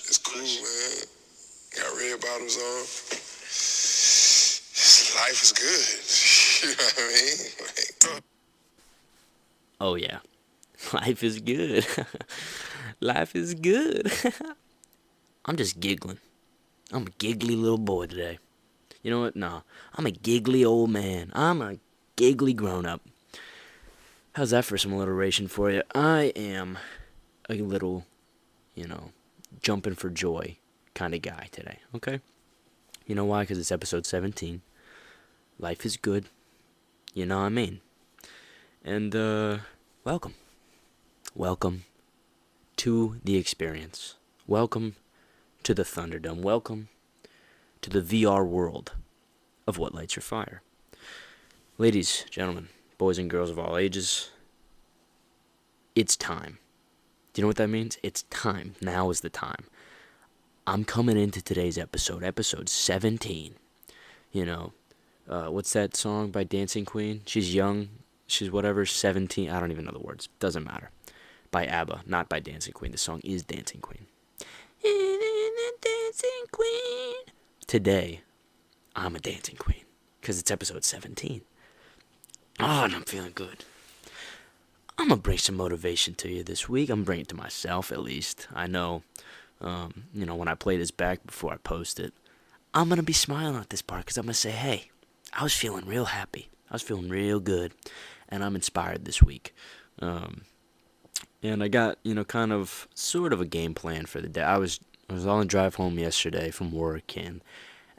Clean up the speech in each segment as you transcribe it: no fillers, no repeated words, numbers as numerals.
It's cool, man. Got red bottoms on. Life is good. You know what I mean? Like, Oh yeah, life is good. Life is good. I'm just giggling. I'm a giggly little boy today. You know what? Nah, I'm a giggly old man. I'm a giggly grown up. How's that for some alliteration for you? I am a little, you know, jumping for joy kind of guy today, okay? You know why? Because it's episode 17. Life is good. You know what I mean? And, welcome. Welcome to the experience. Welcome to the Thunderdome. Welcome to the VR world of What Lights Your Fire. Ladies, gentlemen, boys and girls of all ages, it's time. Do you know what that means? It's time. Now is the time. I'm coming into today's episode 17. You know, what's that song by Dancing Queen? She's young, she's whatever, 17. I don't even know the words. Doesn't matter. By ABBA, not by Dancing Queen. The song is Dancing Queen. Dancing Queen. Today, I'm a dancing queen because it's episode 17. Oh, and I'm feeling good. I'm gonna bring some motivation to you this week. I'm bringing it to myself at least. I know, when I play this back before I post it, I'm gonna be smiling at this part because I'm gonna say, hey, I was feeling real happy. I was feeling real good, and I'm inspired this week. And I got, kind of sort of a game plan for the day. I was on the drive home yesterday from work, and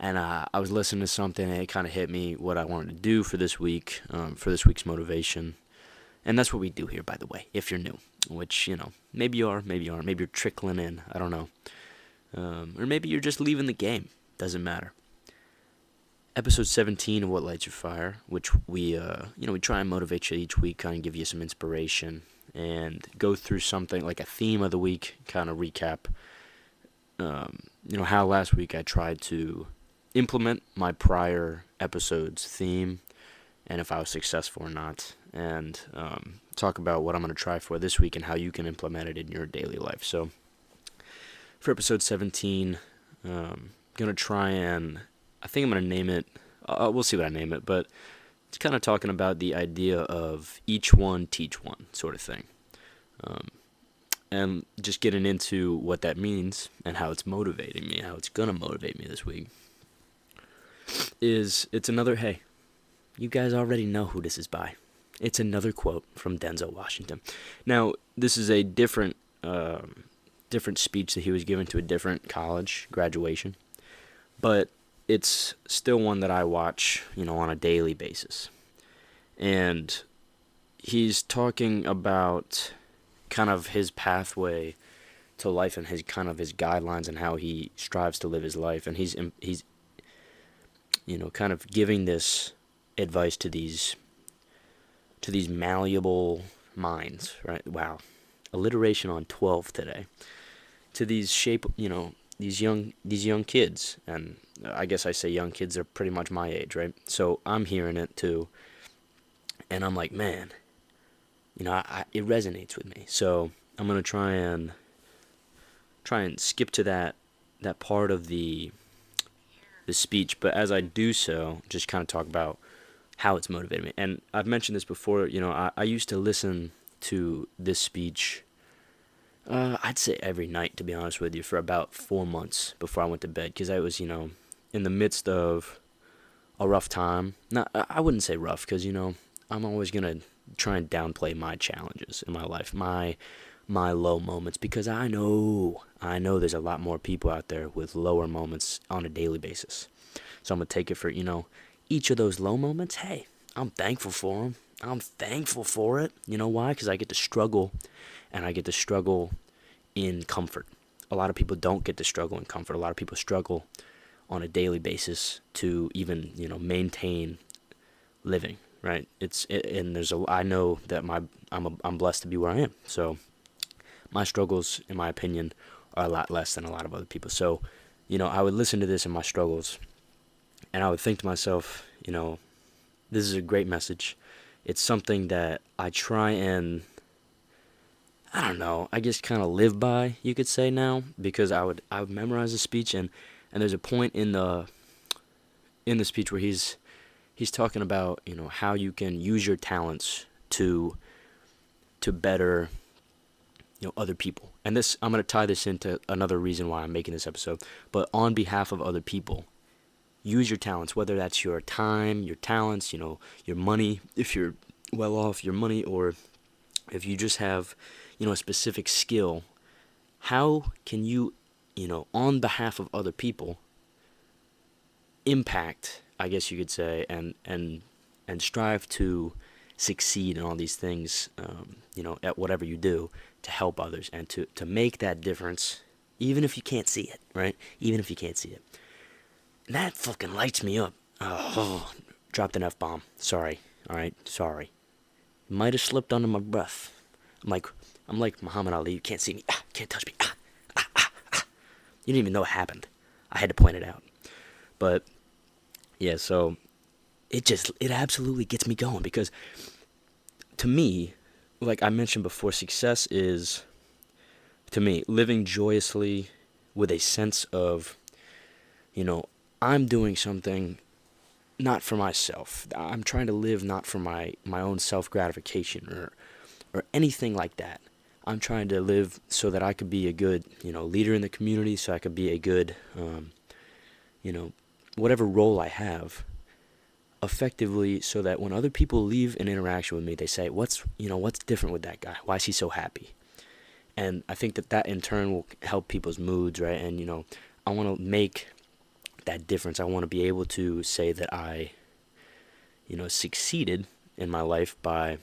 I was listening to something, and it kind of hit me what I wanted to do for this week, for this week's motivation. And that's what we do here, by the way, if you're new, which, maybe you are, maybe you aren't, maybe you're trickling in, I don't know. Or maybe you're just leaving the game, doesn't matter. Episode 17 of What Lights Your Fire, which we try and motivate you each week, kind of give you some inspiration, and go through something like a theme of the week, kind of recap, how last week I tried to implement my prior episode's theme, and if I was successful or not, and talk about what I'm going to try for this week and how you can implement it in your daily life. So, for episode 17, going to try and, I think I'm going to name it, we'll see what I name it, but it's kind of talking about the idea of each one, teach one sort of thing. And just getting into what that means and how it's motivating me, how it's going to motivate me this week, it's another, hey, you guys already know who this is by. It's another quote from Denzel Washington. Now, this is a different speech that he was giving to a different college graduation, but it's still one that I watch, on a daily basis. And he's talking about kind of his pathway to life and his guidelines and how he strives to live his life, and he's kind of giving this advice to these malleable minds, right? Wow, alliteration on 12 today. To these these young kids, and I guess I say young kids, they're pretty much my age, right? So I'm hearing it too, and I'm like, man, it resonates with me. So I'm gonna try and skip to that part of the speech, but as I do so, just kind of talk about how it's motivated me. And I've mentioned this before, I used to listen to this speech, I'd say every night, to be honest with you, for about 4 months before I went to bed, because I was, in the midst of a rough time. Not, I wouldn't say rough, because, I'm always going to try and downplay my challenges in my life, my low moments, because I know there's a lot more people out there with lower moments on a daily basis. So I'm going to take it for, each of those low moments. Hey, I'm thankful for them. I'm thankful for it. You know why? Because I get to struggle, and I get to struggle in comfort. A lot of people don't get to struggle in comfort. A lot of people struggle on a daily basis to even, maintain living, right? I know that I'm blessed to be where I am. So my struggles, in my opinion, are a lot less than a lot of other people. So, I would listen to this in my struggles, and I would think to myself, this is a great message. It's something that I try and I don't know, I just kind of live by, you could say now, because I would memorize the speech, and there's a point in the speech where he's talking about, how you can use your talents to better, other people. And this, I'm going to tie this into another reason why I'm making this episode. But on behalf of other people, use your talents, whether that's your time, your talents, your money, if you're well off, your money, or if you just have, a specific skill. How can you, on behalf of other people, impact, I guess you could say, and strive to succeed in all these things, at whatever you do, to help others and to make that difference, even if you can't see it, right? Even if you can't see it. And that fucking lights me up. Oh, dropped an F-bomb. Sorry. All right, sorry. Might have slipped under my breath. I'm like Muhammad Ali. You can't see me. Can't touch me. You didn't even know it happened. I had to point it out. But yeah, so it absolutely gets me going, because to me, like I mentioned before, success is, to me, living joyously with a sense of, I'm doing something not for myself. I'm trying to live not for my own self gratification or anything like that. I'm trying to live so that I could be a good, leader in the community, so I could be a good, you know, whatever role I have, effectively, so that when other people leave an interaction with me, they say, what's different with that guy? Why is he so happy? And I think that in turn will help people's moods, right? And, I want to make that difference. I want to be able to say that I, succeeded in my life by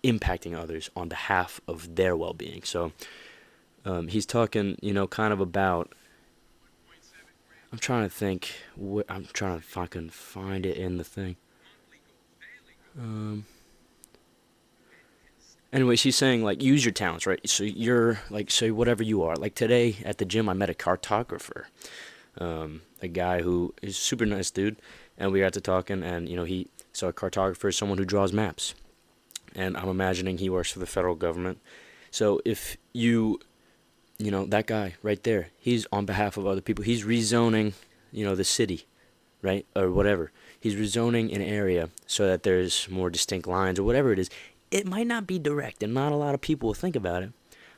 impacting others on behalf of their well-being. So he's talking, kind of about, I'm trying to think, I'm trying to fucking find it in the thing. Anyway, she's saying, like, use your talents, right? So you're, like, say whatever you are. Like, today at the gym, I met a cartographer, a guy who is a super nice dude, and we got to talking, and, so a cartographer is someone who draws maps. And I'm imagining he works for the federal government. So if that guy right there, he's on behalf of other people. He's rezoning, the city, right? Or whatever. He's rezoning an area so that there's more distinct lines or whatever it is. It might not be direct, and not a lot of people will think about it,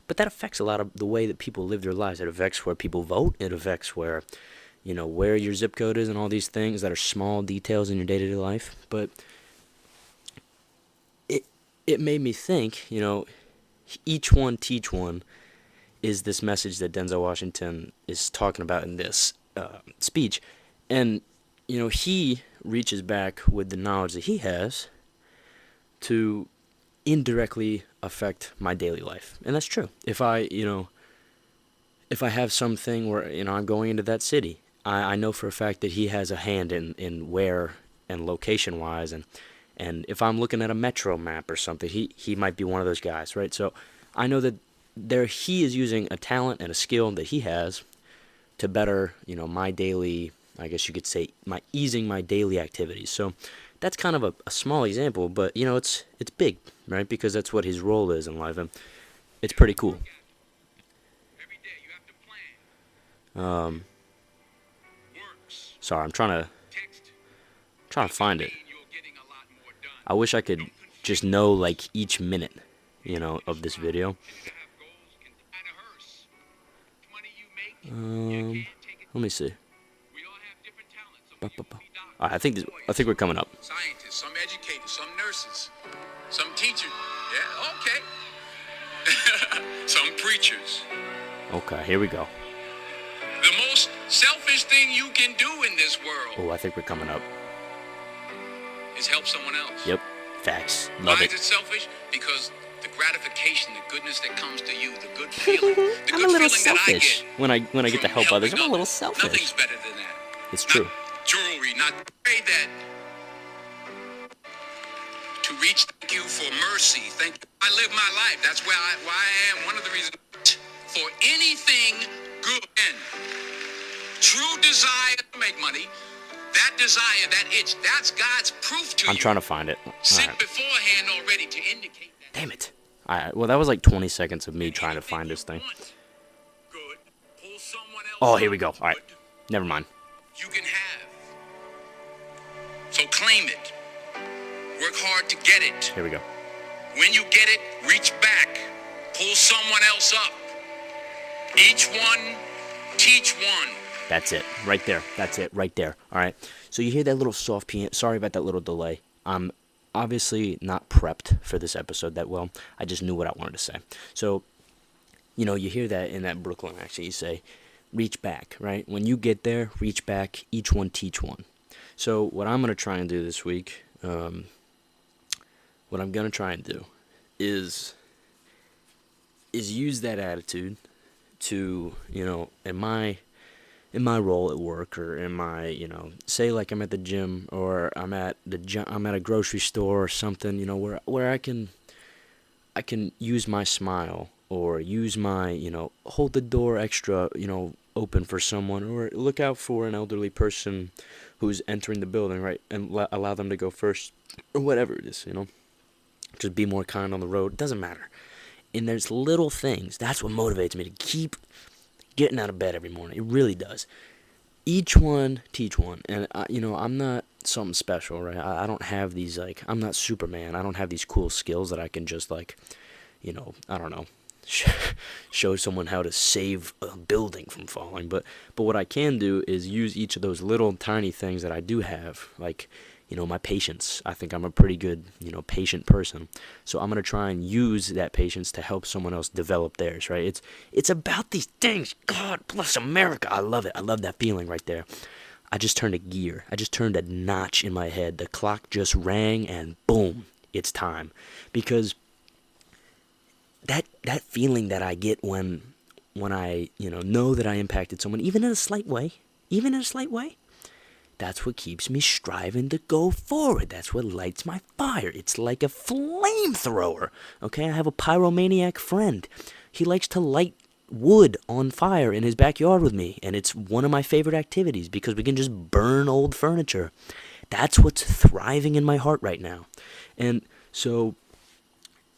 but that affects a lot of the way that people live their lives. It affects where people vote. It affects where your zip code is, and all these things that are small details in your day-to-day life. But it made me think, each one teach one is this message that Denzel Washington is talking about in this speech. And, he reaches back with the knowledge that he has to indirectly affect my daily life. And that's true. If I have something where, I'm going into that city, I know for a fact that he has a hand in where and location-wise, and if I'm looking at a metro map or something, he might be one of those guys, right? So I know that he is using a talent and a skill that he has to better, my daily, I guess you could say, easing my daily activities. So that's kind of a small example, but, it's big, right? Because that's what his role is in life, and it's pretty cool. Sorry, I'm trying to find it. I wish I could just know, like, each minute, of this video. Let me see. I think we're coming up. Scientists, some educators, some nurses, some teachers. Yeah, okay. Some preachers. Okay, here we go. The most selfish thing you can do in this world. Oh, I think we're coming up. Is help someone else. Yep, facts. Love Why it. is it selfish? Because the gratification, the goodness that comes to you, the good feeling, the I'm good a little feeling selfish that I get when I get to from help others. I'm helping a little others. selfish. Nothing's better than that. It's true. Not jewelry, not pray that. To reach, thank you for mercy. Thank you. I live my life. That's why I am. One of the reasons for anything good. And true desire to make money. That desire, that itch, that's God's proof to you. I'm trying to find it. Sit Right. beforehand already to indicate that. Damn it. Well, that was like 20 seconds of me trying to find this thing. Good. Pull someone else Oh, here we up. go. All right. Good. Never mind. You can have. So claim it. Work hard to get it. Here we go. When you get it, reach back. Pull someone else up. Each one, teach one. That's it. Right there. That's it. Right there. All right. So you hear that little soft piano. Sorry about that little delay. I'm obviously not prepped for this episode that well. I just knew what I wanted to say. So, you hear that in that Brooklyn accent. You say, reach back, right? When you get there, reach back. Each one, teach one. So what I'm going to try and do this week, is use that attitude to, in my role at work, or in my, say like I'm at the gym, or I'm at a grocery store or something, where I can use my smile, or use my, hold the door extra, open for someone, or look out for an elderly person who's entering the building, right, and allow them to go first, or whatever it is, just be more kind on the road. It doesn't matter. And there's little things. That's what motivates me to keep getting out of bed every morning. It really does. Each one, teach one. And, I'm not something special, right? I don't have these, I'm not Superman. I don't have these cool skills that I can just, I don't know, show someone how to save a building from falling. But what I can do is use each of those little tiny things that I do have, my patience. I think I'm a pretty good, patient person. So I'm going to try and use that patience to help someone else develop theirs, right? It's about these things. God bless America. I love it. I love that feeling right there. I just turned a gear. I just turned a notch in my head. The clock just rang and boom, it's time. Because that feeling that I get when I, know that I impacted someone, even in a slight way, that's what keeps me striving to go forward. That's what lights my fire. It's like a flamethrower. Okay, I have a pyromaniac friend. He likes to light wood on fire in his backyard with me, and it's one of my favorite activities because we can just burn old furniture. That's what's thriving in my heart right now. And so,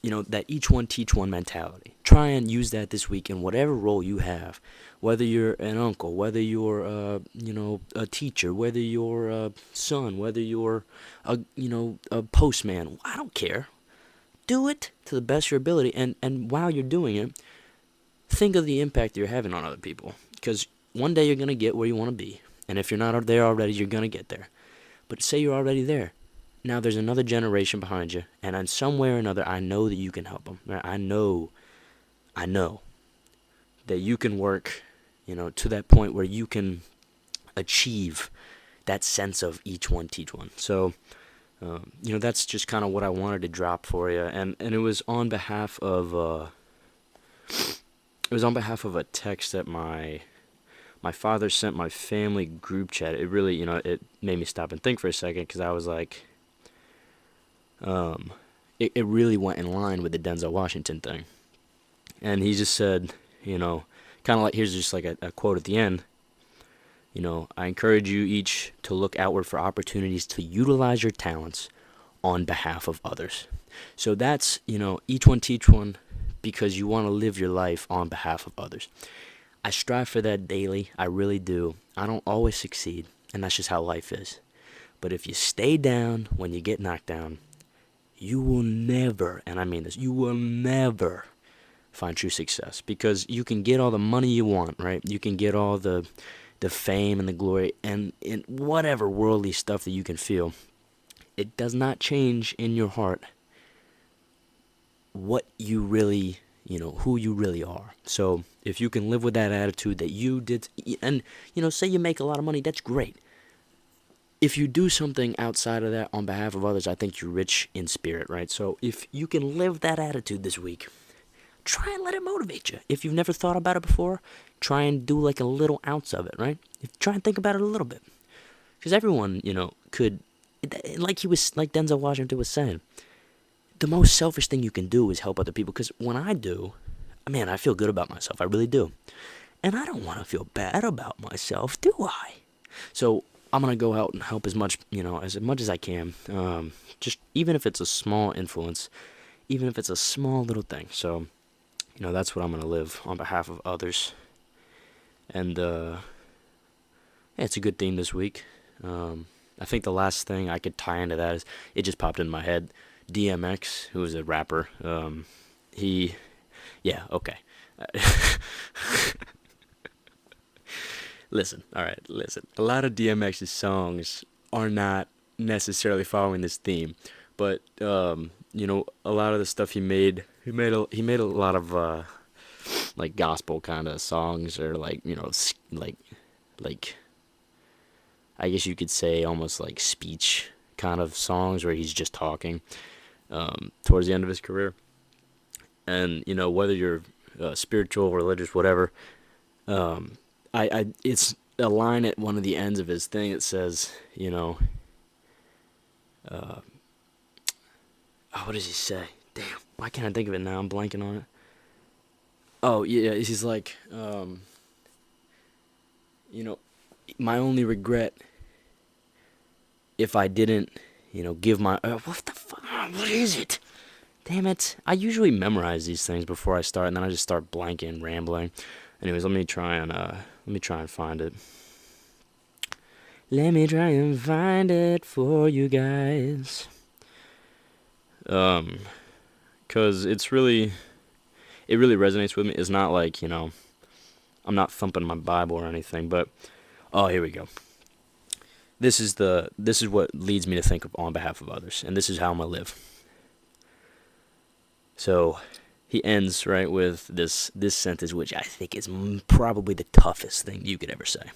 that each one teach one mentality. Try and use that this week in whatever role you have. Whether you're an uncle, whether you're, a teacher, whether you're a son, whether you're, a postman. I don't care. Do it to the best of your ability. And while you're doing it, think of the impact you're having on other people. Because one day you're going to get where you want to be. And if you're not there already, you're going to get there. But say you're already there. Now there's another generation behind you. And in some way or another, I know that you can help them. I know that you can work, to that point where you can achieve that sense of each one teach one. So, that's just kind of what I wanted to drop for you. And it was on behalf of a text that my father sent my family group chat. It really, it made me stop and think for a second, because I was like, it really went in line with the Denzel Washington thing. And he just said, kind of like, here's just like a quote at the end. I encourage you each to look outward for opportunities to utilize your talents on behalf of others. So that's, each one teach one, because you want to live your life on behalf of others. I strive for that daily. I really do. I don't always succeed, and that's just how life is. But if you stay down when you get knocked down, you will never, and I mean this, you will never find true success, because you can get all the money you want, right? You can get all the fame and the glory and whatever worldly stuff that you can feel. It does not change in your heart what you really, who you really are. So if you can live with that attitude that you did, and, say you make a lot of money, that's great. If you do something outside of that on behalf of others, I think you're rich in spirit, right? So if you can live that attitude this week, try and let it motivate you. If you've never thought about it before, try and do like a little ounce of it, right? Try and think about it a little bit. Because everyone, could, like Denzel Washington was saying, the most selfish thing you can do is help other people. Because when I do, man, I feel good about myself. I really do. And I don't want to feel bad about myself, do I? So I'm going to go out and help as much as I can. Just even if it's a small influence, even if it's a small little thing. So, that's what I'm going to live on behalf of others. And, yeah, it's a good theme this week. I think the last thing I could tie into that is, it just popped in my head, DMX, who was a rapper, yeah, okay. Listen. A lot of DMX's songs are not necessarily following this theme, but a lot of the stuff he made a lot of like gospel kind of songs, or like like I guess you could say almost like speech kind of songs where he's just talking towards the end of his career. And whether you're spiritual, religious, whatever, it's a line at one of the ends of his thing that says, what does he say? Damn, why can't I think of it now? I'm blanking on it. Oh yeah, he's like, my only regret, if I didn't, give my what the fuck? What is it? Damn it! I usually memorize these things before I start, and then I just start blanking and rambling. Anyways, let me try and find it. Let me try and find it for you guys. 'Cause it really resonates with me. It's not like, I'm not thumping my Bible or anything, but oh, here we go. This is what leads me to think of on behalf of others, and this is how I'm gonna live. So he ends right with this sentence, which I think is probably the toughest thing you could ever say.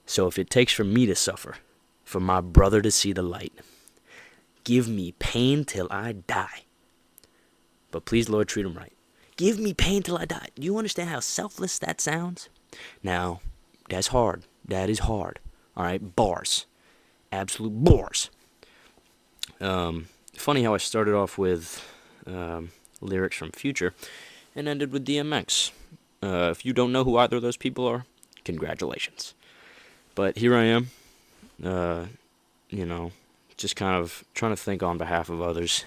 So if it takes for me to suffer, for my brother to see the light, give me pain till I die. But please, Lord, treat him right. Give me pain till I die. Do you understand how selfless that sounds? Now, that's hard. That is hard. All right, bars. Absolute bars. Funny how I started off with lyrics from Future and ended with DMX. If you don't know who either of those people are, congratulations. But here I am, just kind of trying to think on behalf of others.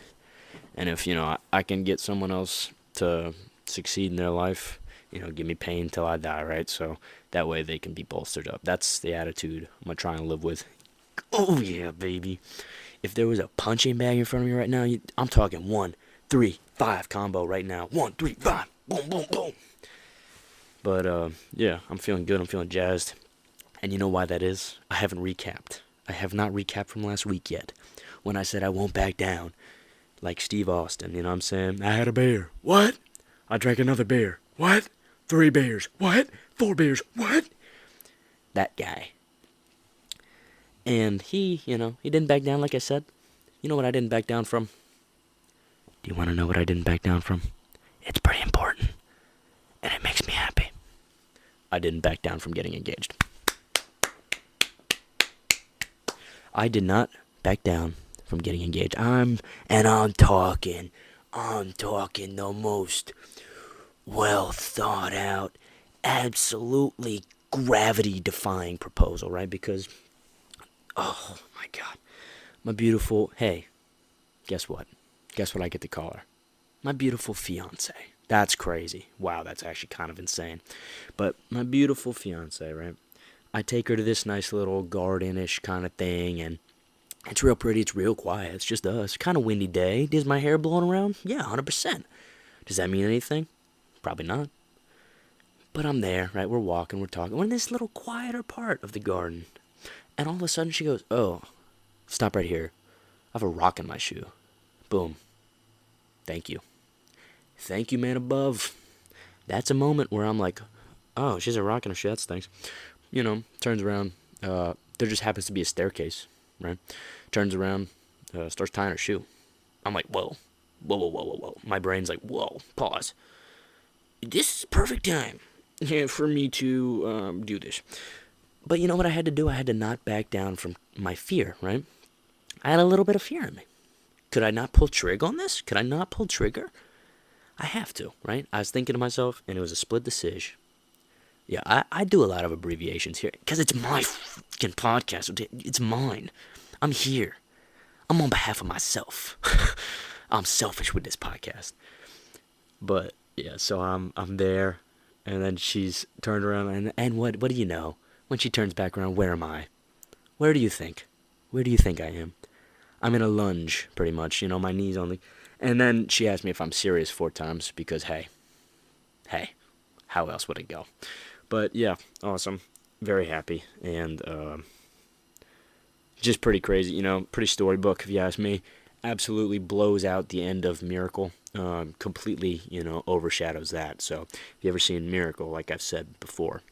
And if, I can get someone else to succeed in their life, give me pain till I die, right? So that way they can be bolstered up. That's the attitude I'm going to try and live with. Oh, yeah, baby. If there was a punching bag in front of me right now, I'm talking 1, 3, 5 combo right now. 1, 3, 5. Boom, boom, boom. But, yeah, I'm feeling good. I'm feeling jazzed. And you know why that is? I haven't recapped. I have not recapped from last week yet. When I said I won't back down. Like Steve Austin, you know what I'm saying? I had a beer. What? I drank another beer. What? 3 beers. What? 4 beers. What? That guy. And he didn't back down like I said. You know what I didn't back down from? Do you want to know what I didn't back down from? It's pretty important. And it makes me happy. I didn't back down from getting engaged. I did not back down from getting engaged. I'm talking the most well thought out, absolutely gravity-defying proposal, right? Because, oh my God, my beautiful, hey, guess what? Guess what I get to call her? My beautiful fiance. That's crazy. Wow, that's actually kind of insane. But my beautiful fiance, right? I take her to this nice little garden-ish kind of thing, and it's real pretty, it's real quiet, it's just us. Kind of windy day. Is my hair blowing around? Yeah, 100%. Does that mean anything? Probably not. But I'm there, right? We're walking, we're talking. We're in this little quieter part of the garden. And all of a sudden she goes, oh, stop right here. I have a rock in my shoe. Boom. Thank you. Thank you, man above. That's a moment where I'm like, oh, she's a rock in her shoe, that stinks. Turns around. There just happens to be a staircase, right? Turns around, starts tying her shoe. I'm like, whoa. My brain's like, whoa, pause. This is perfect time for me to do this. But you know what I had to do? I had to not back down from my fear, right? I had a little bit of fear in me. Could I not pull trigger on this? Could I not pull trigger? I have to, right? I was thinking to myself, and it was a split decision. Yeah, I do a lot of abbreviations here, because it's my fucking podcast. It's mine. I'm here. I'm on behalf of myself. I'm selfish with this podcast. But yeah, so I'm there, and then she's turned around, and what do you know? When she turns back around, where am I? Where do you think? Where do you think I am? I'm in a lunge, pretty much. My knees on the. And then she asked me if I'm serious 4 times because hey, how else would it go? But yeah, awesome, very happy, and just pretty crazy. Pretty storybook if you ask me. Absolutely blows out the end of Miracle. Completely, overshadows that. So if you ever seen Miracle, like I've said before,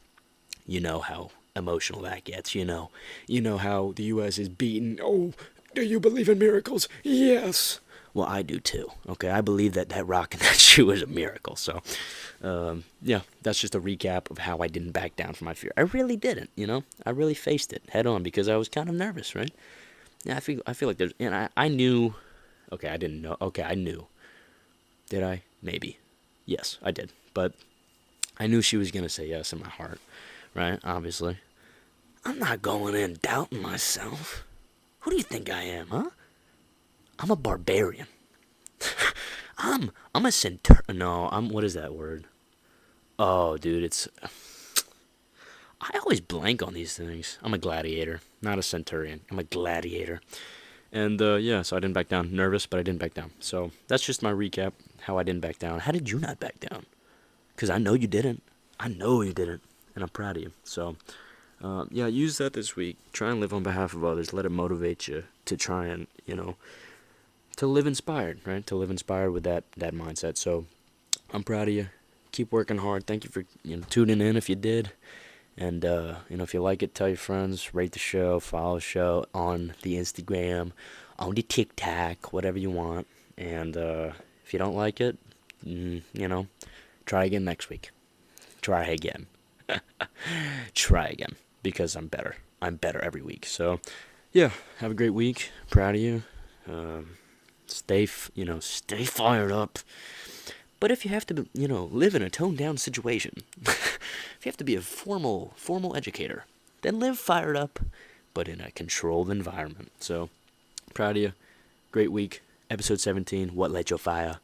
you know how emotional that gets. You know how the U.S. is beaten. Oh, do you believe in miracles? Yes. Well, I do too. Okay, I believe that rock in that shoe is a miracle. So, yeah, that's just a recap of how I didn't back down from my fear. I really didn't. I really faced it head on because I was kind of nervous, right? Yeah, I feel like there's, and I knew. Okay, I didn't know. Okay, I knew. Did I? Maybe. Yes, I did. But I knew she was gonna say yes in my heart, right? Obviously. I'm not going in doubting myself. Who do you think I am, huh? I'm a barbarian. I'm a centaur. No, what is that word? Oh, dude, I always blank on these things. I'm a gladiator, not a centurion. I'm a gladiator. And yeah, so I didn't back down. Nervous, but I didn't back down. So that's just my recap, how I didn't back down. How did you not back down? Because I know you didn't. I know you didn't. And I'm proud of you. So, yeah, use that this week. Try and live on behalf of others. Let it motivate you to try and, to live inspired, right? To live inspired with that mindset. So I'm proud of you. Keep working hard. Thank you for tuning in if you did. And, if you like it, tell your friends, rate the show, follow the show on the Instagram, on the TikTok, whatever you want. And if you don't like it, try again next week. Try again. Try again. Because I'm better. I'm better every week. So, yeah, have a great week. Proud of you. Stay fired up. But if you have to, live in a toned-down situation, if you have to be a formal educator, then live fired up, but in a controlled environment. So, proud of you. Great week. Episode 17, What Lit Your Fire.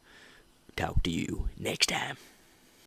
Talk to you next time.